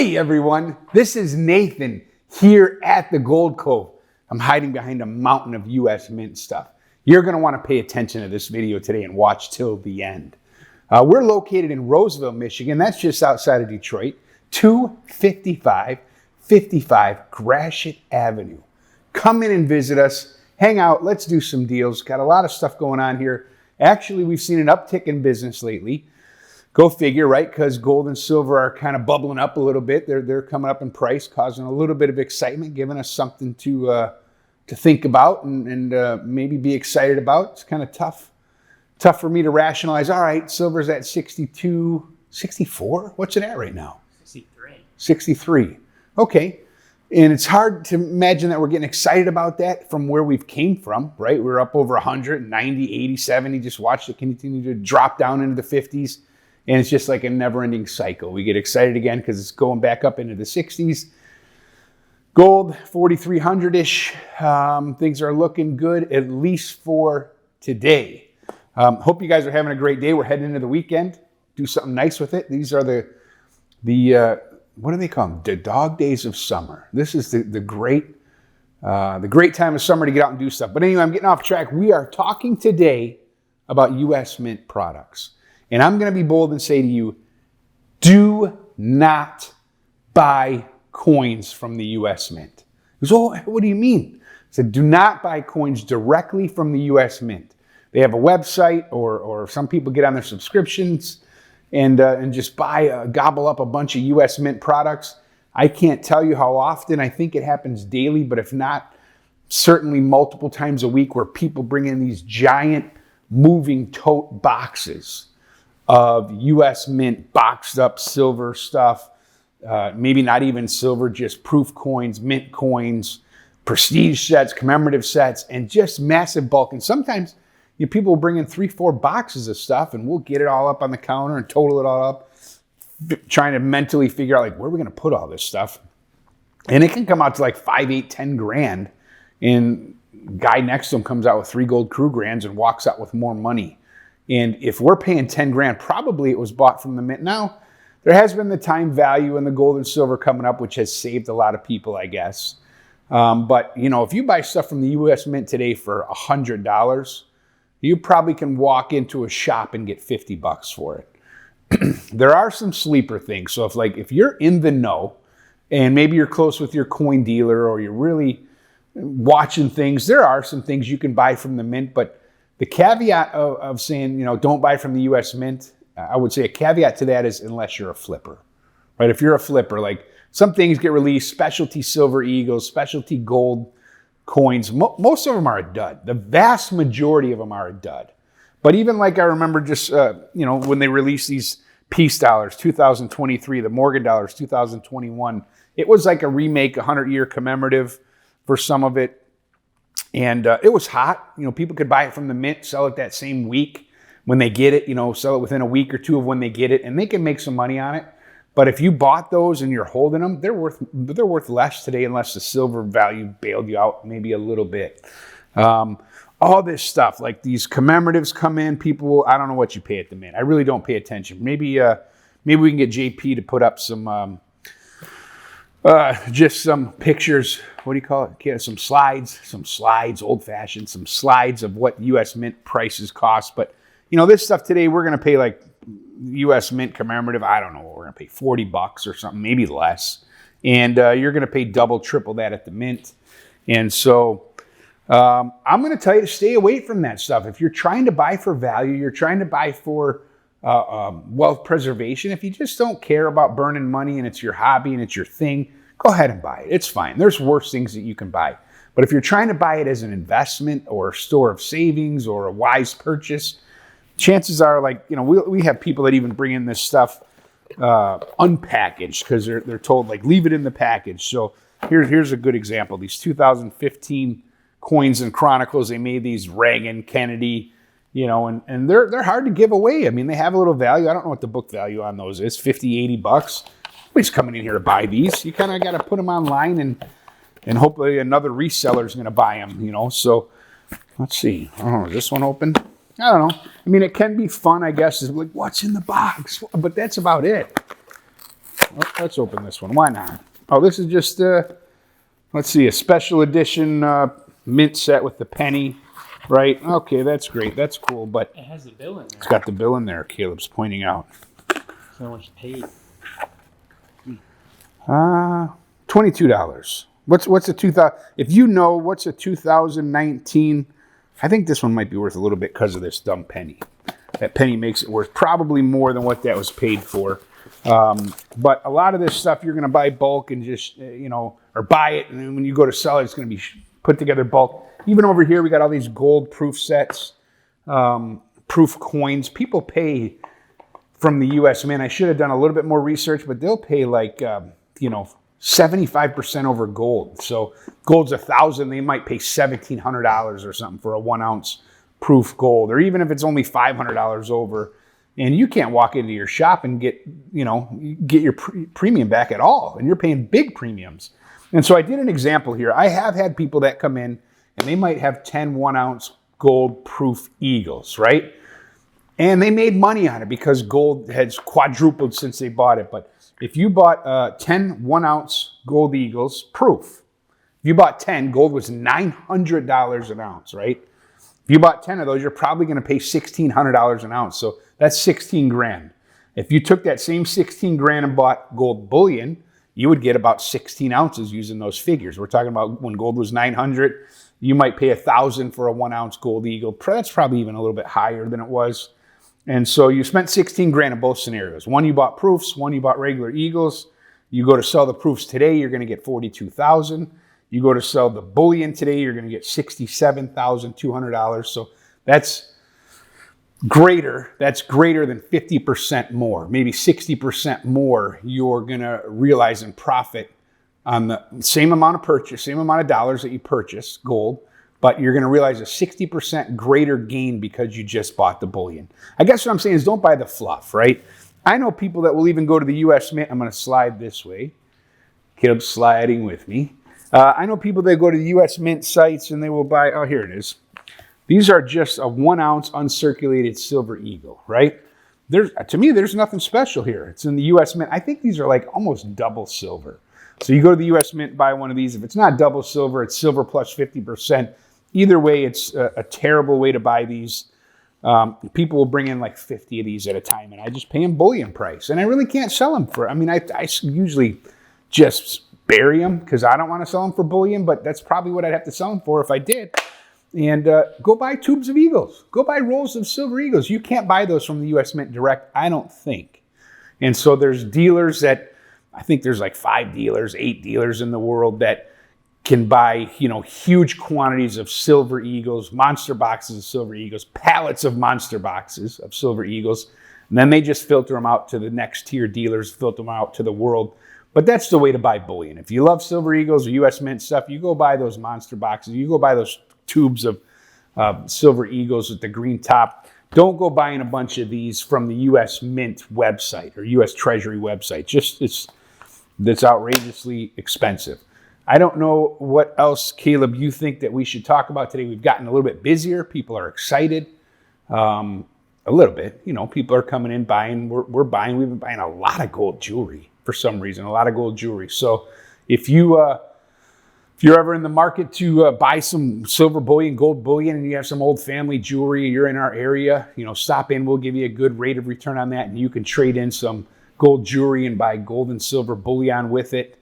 Hey everyone, this is Nathan here at the Gold Cove. I'm hiding behind a mountain of US Mint stuff. You're going to want to pay attention to this video today and watch till the end. We're located in Roseville, Michigan. That's just outside of Detroit. 255 Gratiot Avenue. Come in and visit us. Hang out. Let's do some deals. Got a lot of stuff going on here. Actually, we've seen an uptick in business lately. Go figure, right? Because gold and silver are kind of bubbling up a little bit. They're coming up in price, causing a little bit of excitement, giving us something to think about and maybe be excited about. It's kind of tough for me to rationalize. All right, silver's at 62, 64. What's it at right now? 63. Okay. And it's hard to imagine that we're getting excited about that from where we've came from, right? We're up over 100, 90, 80, 70. Just watched it continue to drop down into the 50s. And it's just like a never-ending cycle. We get excited again because it's going back up into the 60s. Gold, 4,300-ish. Things are looking good, at least for today. Hope you guys are having a great day. We're heading into the weekend. Do something nice with it. These are the what do they call them? The dog days of summer. This is the great time of summer to get out and do stuff. But anyway, I'm getting off track. We are talking today about U.S. Mint products. And I'm going to be bold and say to you, do not buy coins from the U.S. Mint. He goes, oh, what do you mean? I said, do not buy coins directly from the U.S. Mint. They have a website, or some people get on their subscriptions and just gobble up a bunch of U.S. Mint products. I can't tell you how often. I think it happens daily, but if not, certainly multiple times a week, where people bring in these giant moving tote boxes of U.S. Mint boxed up silver stuff, maybe not even silver, just proof coins, mint coins, prestige sets, commemorative sets, and just massive bulk. And sometimes people will bring in 3-4 boxes of stuff, and we'll get it all up on the counter and total it all up, trying to mentally figure out like where we're going to put all this stuff. And it can come out to like 5, 8, 10 grand. And guy next to him comes out with 3 gold crew grands and walks out with more money. And if we're paying 10 grand, probably it was bought from the mint. Now, there has been the time value in the gold and silver coming up, which has saved a lot of people, I guess. But, if you buy stuff from the U.S. Mint today for $100, you probably can walk into a shop and get $50 for it. There are some sleeper things. So if you're in the know and maybe you're close with your coin dealer or you're really watching things, there are some things you can buy from the mint, but the caveat of saying, don't buy from the U.S. Mint, I would say a caveat to that is unless you're a flipper, right? If you're a flipper, like some things get released, specialty silver eagles, specialty gold coins, most of them are a dud. The vast majority of them are a dud. But even like I remember just, when they released these peace dollars, 2023, the Morgan dollars, 2021, it was like a remake, 100-year commemorative for some of it. And it was hot. People could buy it from the mint, sell it that same week when they get it, sell it within a week or two of when they get it, and they can make some money on it. But if you bought those and you're holding them, they're worth less today unless the silver value bailed you out maybe a little bit. All this stuff, like these commemoratives come in, people, I don't know what you pay at the mint. I really don't pay attention. Maybe we can get JP to put up some just some pictures, what do you call it? Some slides, old-fashioned, some slides of what U.S. Mint prices cost. But, this stuff today, we're going to pay like U.S. Mint commemorative, I don't know, we're going to pay $40 or something, maybe less. And you're going to pay double, triple that at the mint. And so I'm going to tell you to stay away from that stuff. If you're trying to buy for value, you're trying to buy for wealth preservation, if you just don't care about burning money and it's your hobby and it's your thing, go ahead and buy it. It's fine. There's worse things that you can buy. But if you're trying to buy it as an investment or a store of savings or a wise purchase, chances are we have people that even bring in this stuff unpackaged because they're told leave it in the package. So here's a good example. These 2015 coins and chronicles, they made these Reagan, Kennedy, and they're hard to give away. I mean, they have a little value. I don't know what the book value on those is, $50, $80. Nobody's coming in here to buy these. You kind of got to put them online and hopefully another reseller is going to buy them, So let's see. Oh, is this one open? I don't know. I mean, it can be fun, I guess. Is like, what's in the box? But that's about it. Oh, let's open this one. Why not? Oh, this is just, let's see, a special edition mint set with the penny, right? Okay, that's great. That's cool, but it has the bill in there. It's got the bill in there, Caleb's pointing out. So much paid. $22. What's a 2000? If you know what's a 2019, I think this one might be worth a little bit because of this dumb penny. That penny makes it worth probably more than what that was paid for. But a lot of this stuff you're going to buy bulk and just, or buy it, and then when you go to sell it, it's going to be put together bulk. Even over here, we got all these gold proof sets, proof coins. People pay from the U.S. Mint. I should have done a little bit more research, but they'll pay like, 75% over gold. So gold's $1,000, they might pay $1,700 or something for a 1 ounce proof gold, or even if it's only $500 over. And you can't walk into your shop and get your premium back at all. And you're paying big premiums. And so I did an example here. I have had people that come in and they might have 10 1 ounce gold proof eagles, right? And they made money on it because gold has quadrupled since they bought it. But if you bought 10 1 ounce gold eagles proof, if you bought 10, gold was $900 an ounce, right? If you bought 10 of those, you're probably going to pay $1,600 an ounce. So that's 16 grand. If you took that same 16 grand and bought gold bullion, you would get about 16 ounces using those figures. We're talking about when gold was 900, you might pay $1,000 for a 1 ounce gold eagle. That's probably even a little bit higher than it was. And so you spent 16 grand in both scenarios. One, you bought proofs. One, you bought regular eagles. You go to sell the proofs today, you're going to get $42,000. You go to sell the bullion today, you're going to get $67,200. So that's greater than 50% more, maybe 60% more you're going to realize in profit on the same amount of purchase, same amount of dollars that you purchased gold, but you're going to realize a 60% greater gain because you just bought the bullion. I guess what I'm saying is don't buy the fluff, right? I know people that will even go to the U.S. Mint. I'm going to slide this way. Caleb's sliding with me. I know people that go to the U.S. Mint sites and they will buy, oh, here it is. These are just a 1 ounce uncirculated silver eagle, right? To me, there's nothing special here. It's in the U.S. Mint. I think these are like almost double silver. So you go to the U.S. Mint, buy one of these. If it's not double silver, it's silver plus 50%. Either way, it's a terrible way to buy these. People will bring in like 50 of these at a time, and I just pay them bullion price. And I really can't sell them for, I usually just bury them because I don't want to sell them for bullion, but that's probably what I'd have to sell them for if I did. And go buy tubes of eagles. Go buy rolls of silver eagles. You can't buy those from the U.S. Mint direct, I don't think. And so there's dealers that, I think there's like 8 dealers in the world that can buy, huge quantities of silver eagles, monster boxes of silver eagles, pallets of monster boxes of silver eagles. And then they just filter them out to the next tier dealers, filter them out to the world. But that's the way to buy bullion. If you love silver eagles or U.S. Mint stuff, you go buy those monster boxes. You go buy those tubes of silver eagles with the green top. Don't go buying a bunch of these from the U.S. Mint website or U.S. Treasury website. That's outrageously expensive. I don't know what else, Caleb, you think that we should talk about today. We've gotten a little bit busier. People are excited. A little bit. People are coming in, buying. We're buying. We've been buying a lot of gold jewelry for some reason, a lot of gold jewelry. So if you're ever in the market to buy some silver bullion, gold bullion, and you have some old family jewelry, you're in our area, stop in. We'll give you a good rate of return on that, and you can trade in some gold jewelry and buy gold and silver bullion with it.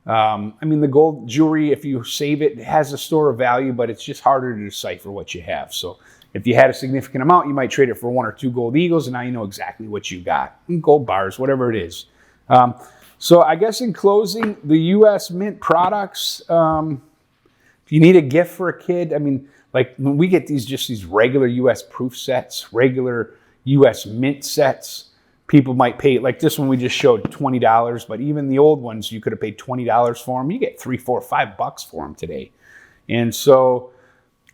The gold jewelry, if you save it, has a store of value, but it's just harder to decipher what you have. So if you had a significant amount, you might trade it for 1 or 2 gold eagles, and now you know exactly what you got. Gold bars, whatever it is. So I guess in closing, the U.S. Mint products, if you need a gift for a kid, like when we get these regular U.S. proof sets, regular U.S. Mint sets, people might pay, like this one we just showed, $20, but even the old ones, you could have paid $20 for them. You get $3, $4, $5 for them today. And so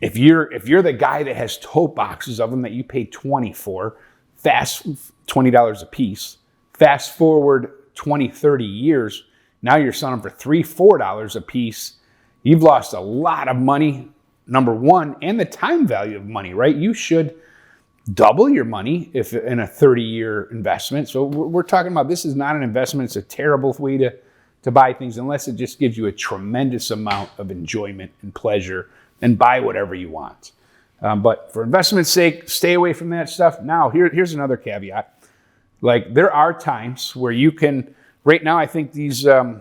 if you're the guy that has tote boxes of them that you pay $20 for, $20 a piece, fast forward 20, 30 years, now you're selling them for $3, $4 a piece. You've lost a lot of money, number one, and the time value of money, right? You should double your money if in a 30-year investment. So we're talking about, this is not an investment. It's a terrible way to buy things unless it just gives you a tremendous amount of enjoyment and pleasure, and buy whatever you want. But for investment's sake, stay away from that stuff. Now, here's another caveat. Like, there are times where you can, right now, I think these, I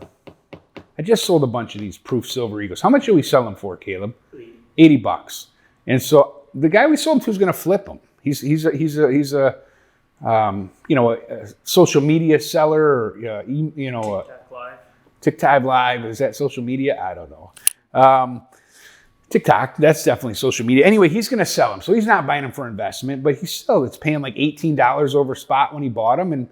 just sold a bunch of these proof silver eagles. How much are we selling for, Caleb? $80. And so the guy we sold them to is going to flip them. He's a social media seller, or TikTok Live. TikTok Live. Is that social media? I don't know. TikTok, that's definitely social media. Anyway, he's going to sell them. So he's not buying them for investment, but it's paying like $18 over spot when he bought them, and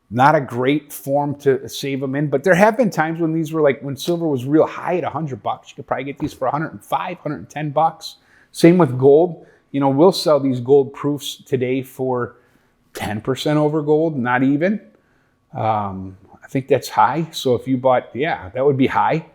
not a great form to save them in. But there have been times when these were like, when silver was real high at $100, you could probably get these for $105, $110. Same with gold. We'll sell these gold proofs today for 10% over gold, not even. I think that's high. So if you bought, that would be high.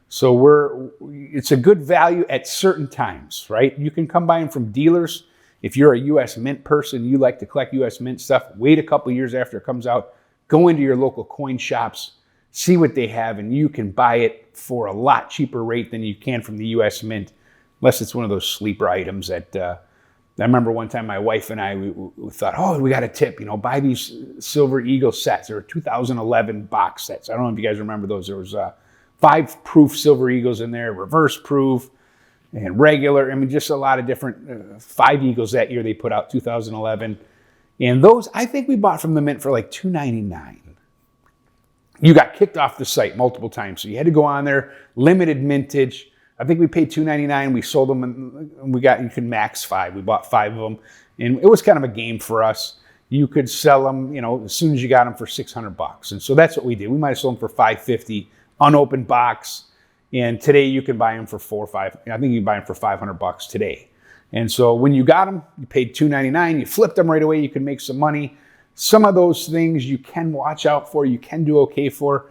So it's a good value at certain times, right? You can come buy them from dealers. If you're a U.S. Mint person, you like to collect U.S. Mint stuff, wait a couple years after it comes out, go into your local coin shops, see what they have, and you can buy it for a lot cheaper rate than you can from the U.S. Mint, unless it's one of those sleeper items that, I remember one time my wife and I, we thought, we got a tip, buy these Silver Eagle sets. There were 2011 box sets. I don't know if you guys remember those. There was 5 proof Silver Eagles in there, reverse proof and regular. I mean, just a lot of different 5 Eagles that year they put out, 2011. And those, I think we bought from the Mint for like $2.99. You got kicked off the site multiple times. So you had to go on there, limited mintage. I think we paid $2.99. We sold them, and you could max 5. We bought 5 of them. And it was kind of a game for us. You could sell them, as soon as you got them, for $600. And so that's what we did. We might have sold them for $550, unopened box. And today you can buy them for I think you can buy them for $500 today. And so when you got them, you paid $2.99. You flipped them right away. You can make some money. Some of those things you can watch out for. You can do okay for.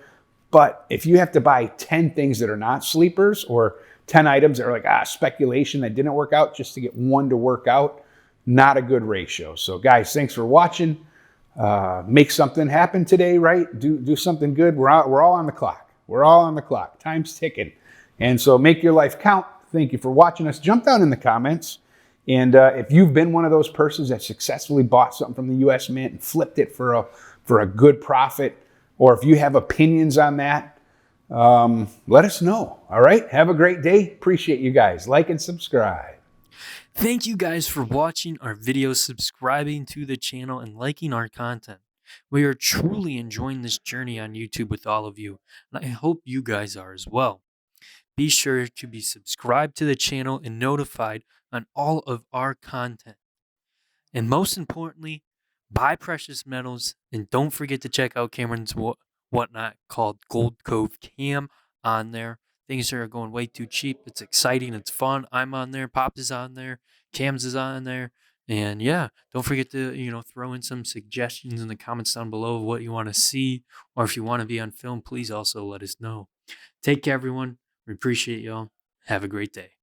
But if you have to buy 10 things that are not sleepers, or 10 items that are like speculation that didn't work out just to get one to work out, not a good ratio. So guys, thanks for watching. Make something happen today, right? Do something good. We're all on the clock. We're all on the clock. Time's ticking. And so make your life count. Thank you for watching us. Jump down in the comments. And if you've been one of those persons that successfully bought something from the U.S. Mint and flipped it for a good profit, or if you have opinions on that, let us know. All right. Have a great day. Appreciate you guys. Like and subscribe. Thank you guys for watching our videos, subscribing to the channel, and liking our content. We are truly enjoying this journey on YouTube with all of you, and I hope you guys are as well. Be sure to be subscribed to the channel and notified on all of our content. And most importantly, buy precious metals, and don't forget to check out Cameron's whatnot called Gold Cove Cam on there. Things are going way too cheap. It's exciting. It's fun. I'm on there. Pops is on there. Cam's is on there. And don't forget to, throw in some suggestions in the comments down below of what you want to see. Or if you want to be on film, please also let us know. Take care, everyone. We appreciate y'all. Have a great day.